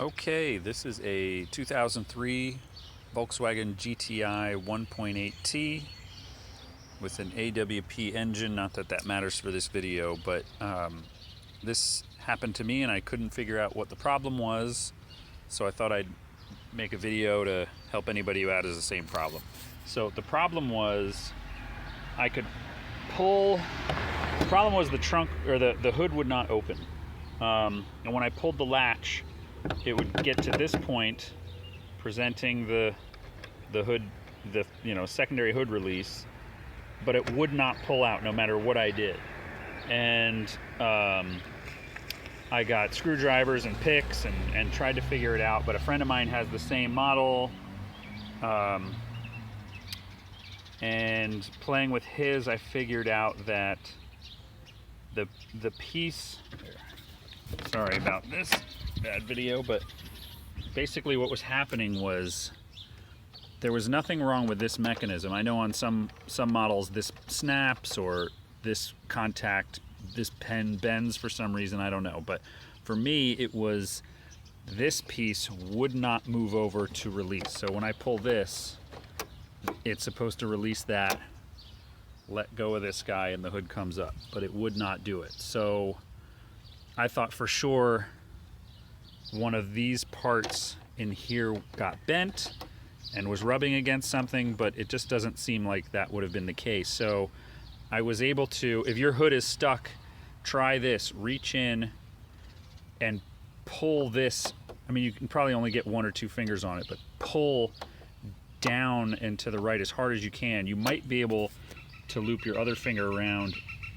Okay, this is a 2003 Volkswagen GTI 1.8T with an AWP engine. Not that that matters for this video, but this happened to me and I couldn't figure out what the problem was, so I thought I'd make a video to help anybody who has the same problem. So the problem was I could pull, the problem was the trunk, or the hood would not open. And when I pulled the latch, it would get to this point, presenting the hood, the secondary hood release, but it would not pull out no matter what I did. And I got screwdrivers and picks and tried to figure it out, but a friend of mine has the same model, and playing with his, I figured out that the piece, sorry about this bad video, but basically what was happening was there was nothing wrong with this mechanism. I know on some models this snaps, or this contact, this pen bends for some reason, I don't know, but for me it was this piece would not move over to release. So when I pull this, it's supposed to release that, let go of this guy, and the hood comes up, but it would not do it. So I thought for sure one of these parts in here got bent and was rubbing against something, but it just doesn't seem like that would have been the case. So I was able to, if your hood is stuck, try this, reach in and pull this. I mean, you can probably only get 1 or 2 fingers on it, but pull down and to the right as hard as you can. You might be able to loop your other finger around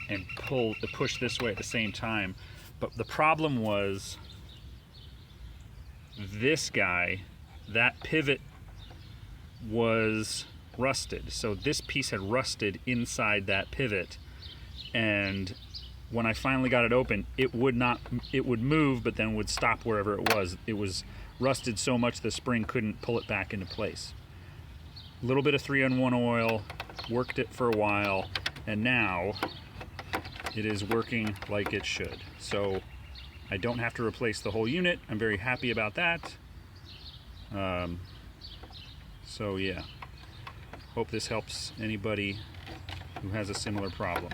and push this way at the same time. But the problem was this guy, that pivot was rusted. So this piece had rusted inside that pivot, and when I finally got it open, it would move, but then would stop wherever it was. It was rusted so much the spring couldn't pull it back into place. A little bit of 3-in-1 oil, worked it for a while, and now it is working like it should. So I don't have to replace the whole unit. I'm very happy about that. So yeah, hope this helps anybody who has a similar problem.